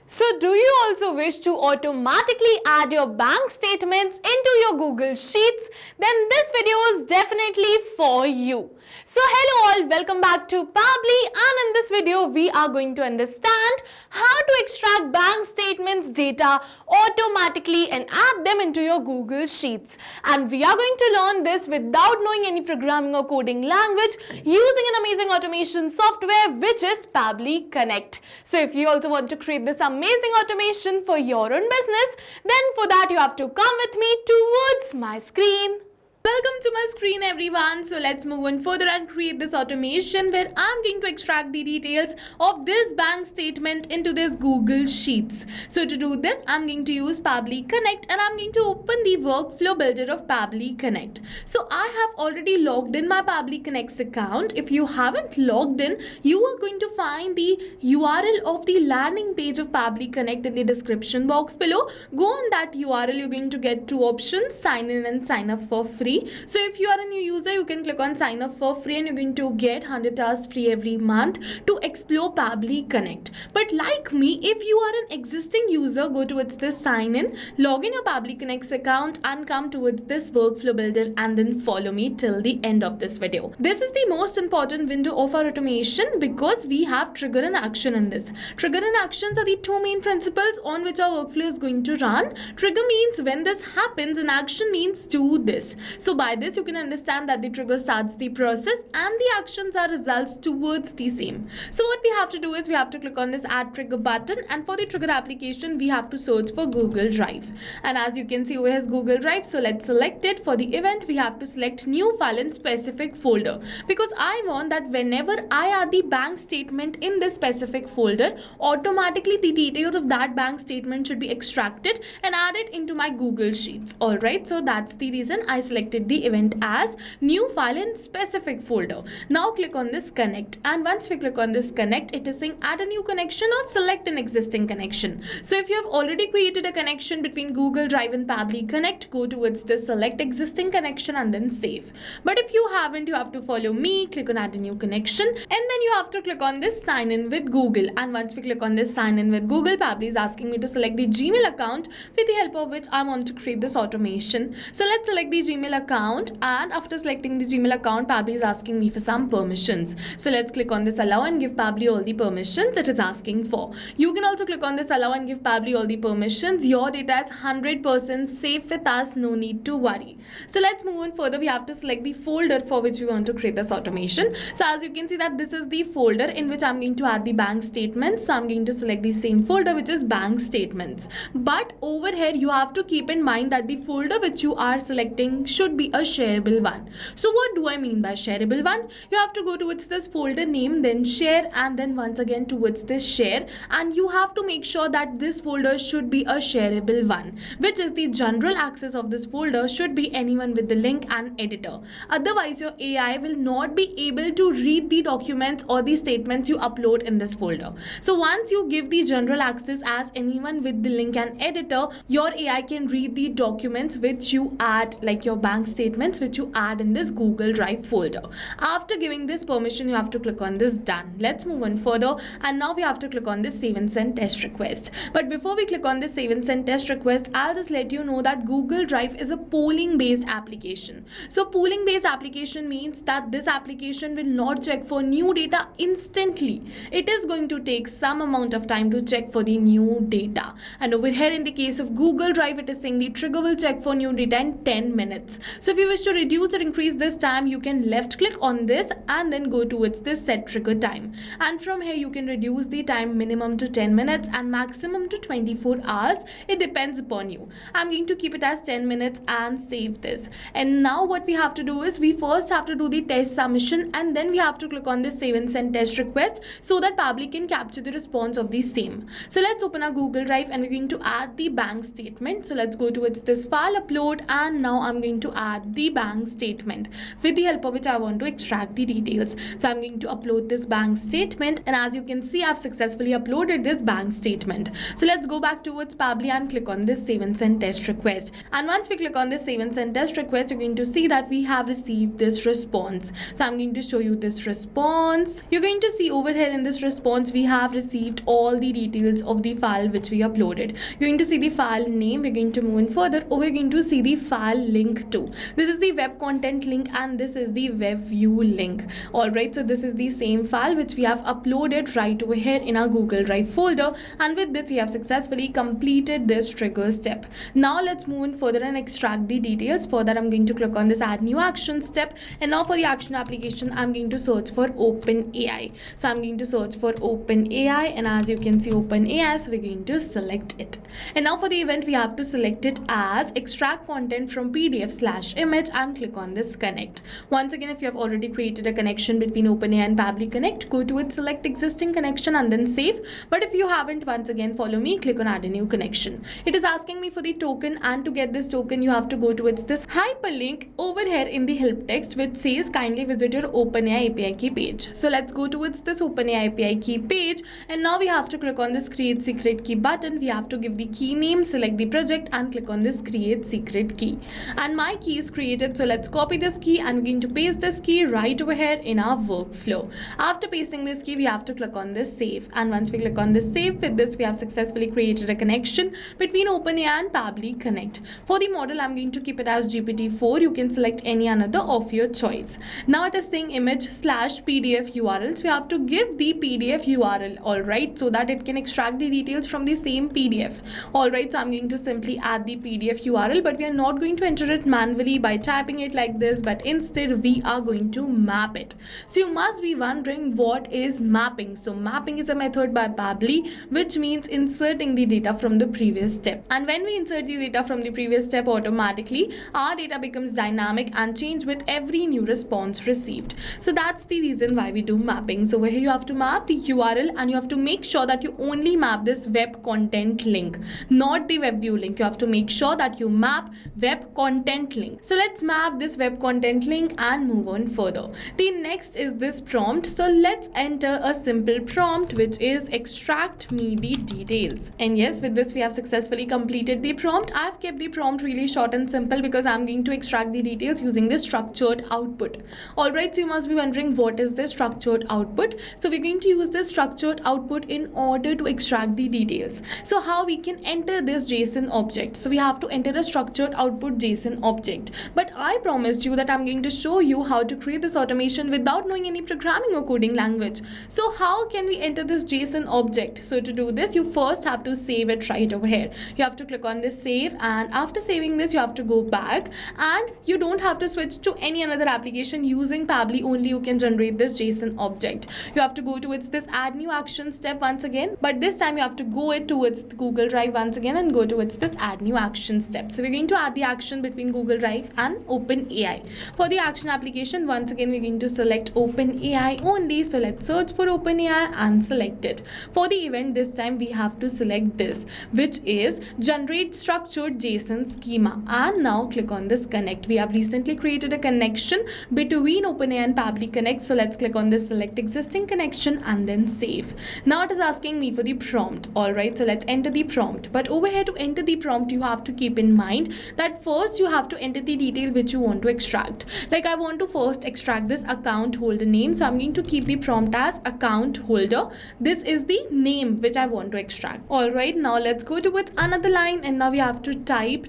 So do you also wish to automatically add your bank statements into your Google Sheets? Then this video is definitely for you. So hello all, welcome back to Pabbly, and in this video we are going to understand how to extract bank statements data automatically and add them into your Google Sheets. And we are going to learn this without knowing any programming or coding language using an amazing automation software which is Pabbly Connect. So if you also want to create this amazing automation for your own business, then for that you have to come with me towards my screen. Welcome to my screen everyone. So let's move on further and create this automation where I'm going to extract the details of this bank statement into this Google Sheets. So to do this, I'm going to use Pabbly Connect and I'm going to open the workflow builder of Pabbly Connect. So I have already logged in my Pabbly Connect's account. If you haven't logged in, you are going to find the URL of the landing page of Pabbly Connect in the description box below. Go on that URL, you're going to get two options, sign in and sign up for free. So if you are a new user, you can click on sign up for free and you're going to get 100 hours free every month to explore Pabbly Connect. But like me, if you are an existing user, go towards this sign in, log in your Pabbly Connect's account and come towards this workflow builder and then follow me till the end of this video. This is the most important window of our automation because we have trigger and action in this. Trigger and actions are the two main principles on which our workflow is going to run. Trigger means when this happens and action means do this. So by this you can understand that the trigger starts the process and the actions are results towards the same. So what we have to do is we have to click on this add trigger button, and for the trigger application we have to search for Google Drive. And as you can see over here is Google Drive, so let's select it. For the event we have to select new file in specific folder because I want that whenever I add the bank statement in this specific folder, automatically the details of that bank statement should be extracted and added into my Google Sheets. Alright, so that's the reason I selected the event as new file in specific folder. Now click on this connect, and once we click on this connect, it is saying add a new connection or select an existing connection. So if you have already created a connection between Google Drive and Pabbly Connect, go towards this select existing connection and then save. But if you haven't, you have to follow me, click on add a new connection, and then you have to click on this sign in with Google. And once we click on this sign in with Google, Pabbly is asking me to select the Gmail account with the help of which I want to create this automation. So let's select the Gmail account, and after selecting the Gmail account, Pabbly is asking me for some permissions. So let's click on this allow and give Pabbly all the permissions it is asking for. You can also click on this allow and give Pabbly all the permissions. Your data is 100% safe with us, no need to worry. So let's move on further. We have to select the folder for which we want to create this automation. So as you can see that this is the folder in which I'm going to add the bank statements. So I'm going to select the same folder which is bank statements. But over here you have to keep in mind that the folder which you are selecting should be a shareable one. So what do I mean by shareable one? You have to go towards this folder name, then share, and then once again towards this share, and you have to make sure that this folder should be a shareable one, which is the general access of this folder should be anyone with the link and editor. Otherwise your AI will not be able to read the documents or the statements you upload in this folder. So once you give the general access as anyone with the link and editor, your AI can read the documents which you add, like your bank statements which you add in this Google Drive folder. After giving this permission, you have to click on this done. Let's move on further, and now we have to click on this save and send test request. But before we click on this save and send test request, I'll just let you know that Google Drive is a polling based application. So polling based application means that this application will not check for new data instantly. It is going to take some amount of time to check for the new data. And over here in the case of Google Drive, it is saying the trigger will check for new data in 10 minutes. So if you wish to reduce or increase this time, you can left click on this and then go towards this set trigger time. And from here you can reduce the time minimum to 10 minutes and maximum to 24 hours. It depends upon you. I'm going to keep it as 10 minutes and save this. And now what we have to do is we first have to do the test submission, and then we have to click on this save and send test request so that Pabbly can capture the response of the same. So let's open our Google Drive and we're going to add the bank statement. So let's go towards this file upload, and now I'm going to add the bank statement with the help of which I want to extract the details. So I'm going to upload this bank statement, and as you can see, I've successfully uploaded this bank statement. So let's go back towards Pabbly and click on this save and send test request. And once we click on this save and send test request, you're going to see that we have received this response. So I'm going to show you this response. You're going to see over here in this response, we have received all the details of the file which we uploaded. You're going to see the file name. We're going to move in further. Over we're going to see the file link to. This is the web content link and this is the web view link. Alright, so this is the same file which we have uploaded right over here in our Google Drive folder, and with this we have successfully completed this trigger step. Now let's move in further and extract the details. For that I'm going to click on this add new action step, and now for the action application I'm going to search for OpenAI. So I'm going to search for OpenAI, and as you can see OpenAI, so we're going to select it. And now for the event we have to select it as extract content from PDF/image and click on this connect. Once again, if you have already created a connection between OpenAI and Pabbly Connect, go to it, select existing connection and then save. But if you haven't, once again follow me, click on add a new connection. It is asking me for the token, and to get this token you have to go to this hyperlink over here in the help text which says kindly visit your OpenAI API key page. So let's go towards this OpenAI API key page, and now we have to click on this create secret key button. We have to give the key name, select the project and click on this create secret key, and my key is created. So let's copy this key and we're going to paste this key right over here in our workflow. After pasting this key we have to click on this save, and once we click on this save, with this we have successfully created a connection between OpenAI and Pabbly Connect. For the model I'm going to keep it as GPT-4. You can select any another of your choice. Now it is saying image/PDF URL, so we have to give the PDF URL, alright, so that it can extract the details from the same PDF. Alright, so I'm going to simply add the PDF URL, but we are not going to enter it manually by typing it like this, but instead we are going to map it. So you must be wondering what is mapping. So mapping is a method by Pabbly which means inserting the data from the previous step, and when we insert the data from the previous step, automatically our data becomes dynamic and change with every new response received. So that's the reason why we do mapping. So over here you have to map the URL, and you have to make sure that you only map this web content link, not the web view link. You have to make sure that you map web content link. So let's map this web content link and move on further. The next is this prompt. So let's enter a simple prompt which is extract me the details. And yes, with this we have successfully completed the prompt. I've kept the prompt really short and simple because I'm going to extract the details using this structured output. Alright, so you must be wondering what is this structured output. So we're going to use this structured output in order to extract the details. So how we can enter this JSON object? So we have to enter a structured output JSON object, but I promised you that I'm going to show you how to create this automation without knowing any programming or coding language. So how can we enter this JSON object? So to do this, you first have to save it right over here. You have to click on this save, and after saving this you have to go back, and you don't have to switch to any another application. Using Pabbly only you can generate this JSON object. You have to go towards this add new action step once again, but this time you have to go it towards the Google Drive once again and go towards this add new action step. So we're going to add the action between Google Drive and OpenAI. For the action application, once again we're going to select OpenAI only. So let's search for OpenAI and select it. For the event this time we have to select this, which is generate structured JSON schema, and now click on this connect. We have recently created a connection between OpenAI and Pabbly Connect. So let's click on this select existing connection and then save. Now it is asking me for the prompt. Alright, so let's enter the prompt. But over here to enter the prompt you have to keep in mind that first you have to enter the detail which you want to extract. Like I want to first extract this account holder name, so I'm going to keep the prompt as account holder. This is the name which I want to extract. Alright, now let's go towards another line, and now we have to type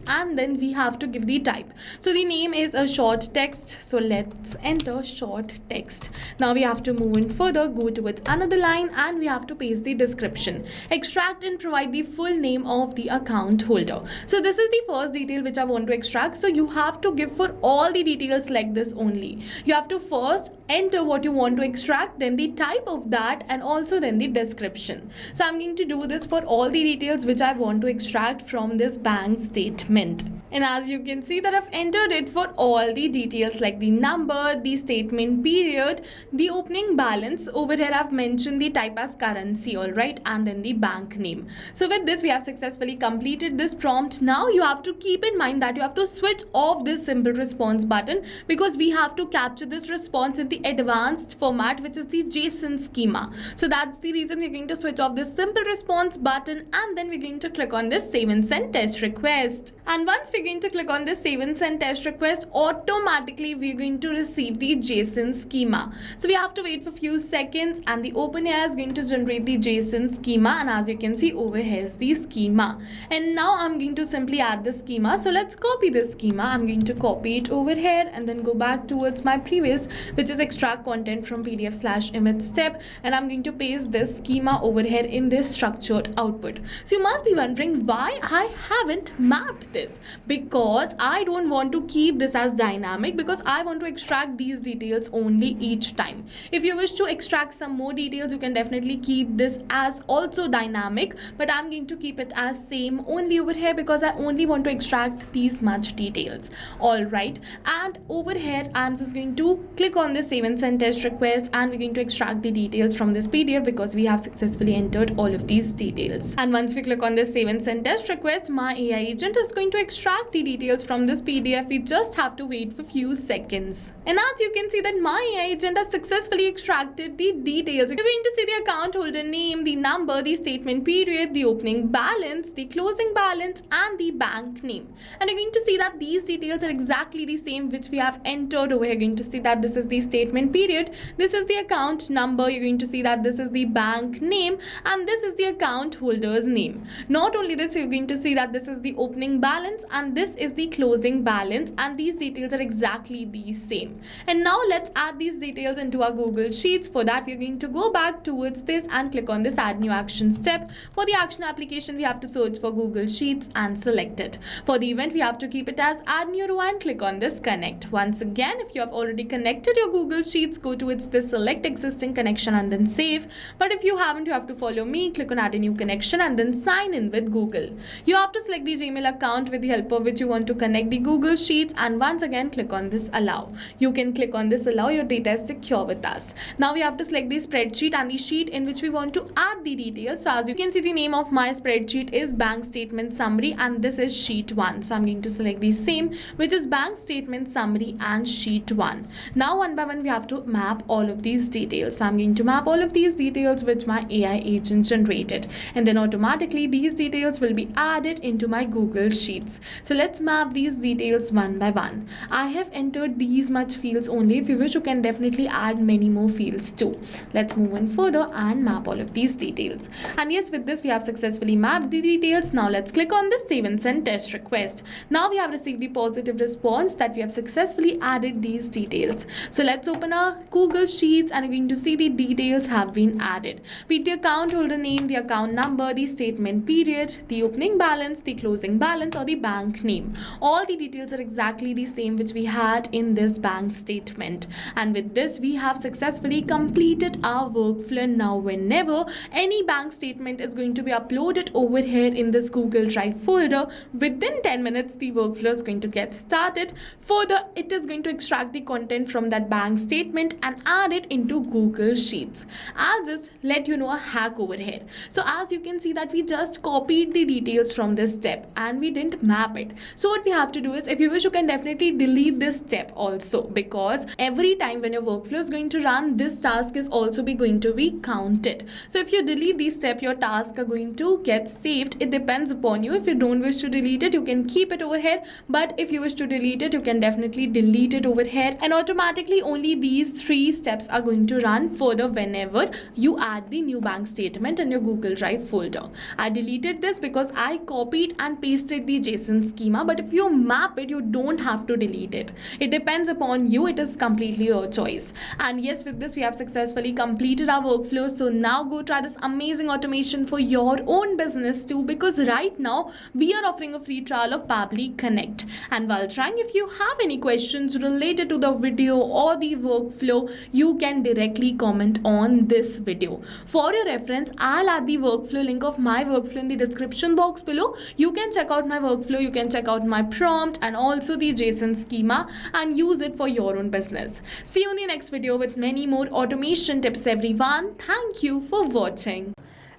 and then we have to give the type. So the name is a short text, so let's enter short text. Now we have to move in further, go towards another line, and we have to paste the description. Extract and provide the full name of the account holder. So this is the first detail which I want to extract. So you have to give for all the details like this only. You have to first enter what you want to extract, then the type of that, and also then the description. So I'm going to do this for all the details which I want to extract from this bank statement. And as you can see that I've entered it for all the details like the number, the statement period, the opening balance. Over here I've mentioned the type as currency, alright, and then the bank name. So with this we have successfully completed this prompt. Now you have to keep in mind that you have to switch off this simple response button because we have to capture this response in the advanced format, which is the JSON schema. So that's the reason we're going to switch off this simple response button, and then we're going to click on this save and send test request. And once we're going to click on this save and send test request, automatically we're going to receive the JSON schema. So we have to wait for a few seconds, and the OpenAI is going to generate the JSON schema, and as you can see over here is the schema. And now I'm going to simply add the schema. So let's copy this schema. I'm going to copy it over here and then go back towards my previous, which is extract content from PDF/image step, and I'm going to paste this schema over here in this structured output. So you must be wondering why I haven't mapped this, because I don't want to keep this as dynamic because I want to extract these details only each time. If you wish to extract some more details, you can definitely keep this as also dynamic, but I'm going to keep it as same only over here because I only want to extract these much details. Alright, and over here I'm just going to click on this save and send test request, and we're going to extract the details from this PDF because we have successfully entered all of these details. And once we click on this save and send test request, my AI agent is going to extract the details from this PDF. We just have to wait for few seconds. And as you can see that my AI agent has successfully extracted the details. You're going to see the account holder name, the number, the statement period, the opening balance, the closing balance, and the bank name. And you're going to see that these details are exactly the same which we have entered over here. You're going to see that this is the statement period, this is the account number, you're going to see that this is the bank name, and this is the account holder's name. Not only this, you're going to see that this is the opening balance and this is the closing balance, and these details are exactly the same. And now let's add these details into our Google Sheets. For that we're going to go back towards this and click on this add new action step. For the action application we have to search for Google Sheets and select it. For the event we have to keep it as add new row and click on this connect. Once again, if you have already connected your Google Sheets, go towards this select existing connection and then save. But if you haven't, you have to follow me, click on add a new connection and then sign in with Google. You have to select the Gmail account with the help of which you want to connect the Google Sheets, and once again click on this allow. You can click on this allow, your data is secure with us. Now we have to select the spreadsheet and the sheet in which we want to add the details. So as you can see, the name of my spreadsheet is bank statement summary and this is sheet 1. So I'm going to select the same, which is bank statement summary and sheet 1. Now one by one we have to map all of these details. So I'm going to map all of these details which my AI agent generated, and then automatically these details will be added into my Google Sheets. So let's map these details one by one. I have entered these much fields only. If you wish, you can definitely add many more fields too. Let's move on further and map all of these details. And yes, with this we have successfully mapped the details. Now let's click on this save and send test request. Now we have received the positive response that we have successfully added these details. So let's open our Google Sheets and you're going to see the details have been added. Be it the account holder name, the account number, the statement period, the opening balance, the closing balance, or the bank name. All the details are exactly the same which we had in this bank statement. And with this we have successfully completed our workflow. Now whenever any bank statement is going to be uploaded over here in this Google Drive folder, within 10 minutes the workflow is going to get started. Further, it is going to extract the content from that bank statement and add it into Google Sheets. I'll just let you know a hack over here. So as you can see that we just copied the details from this step and we didn't map it. So what we have to do is, if you wish, you can definitely delete this step also, because every time when your workflow is going to run, this task is also going to be counted. So if you delete this step, your tasks are going to get saved. It depends upon you. If you don't wish to delete it, you can keep it over here, but if you wish to delete it, you can definitely delete it over here, and automatically only these 3 steps are going to run further whenever you add the new bank statement in your Google Drive folder. I deleted this because I copied and pasted the JSON schema, but if you map it, you don't have to delete it. It depends upon you. It is completely your choice. And yes, with this we have successfully completed our workflow. So now go try this amazing automation for your own business too, because right now we are offering a free trial of Pabbly Connect. And while trying, if you have any questions related to the video or the workflow, you can directly comment on this video. For your reference, I'll add the workflow link of my workflow in the description box below. You can check out my workflow. You can can check out my prompt and also the JSON schema and use it for your own business. See you in the next video with many more automation tips, everyone. Thank you for watching.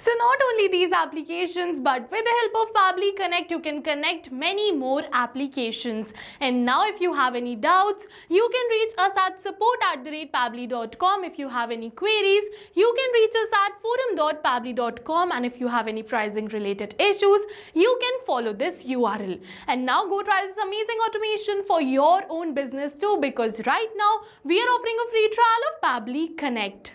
So not only these applications, but with the help of Pabbly Connect, you can connect many more applications. And now if you have any doubts, you can reach us at support@pabbly.com. If you have any queries, you can reach us at forum.pabbly.com. And if you have any pricing related issues, you can follow this URL. And now go try this amazing automation for your own business too, because right now we are offering a free trial of Pabbly Connect.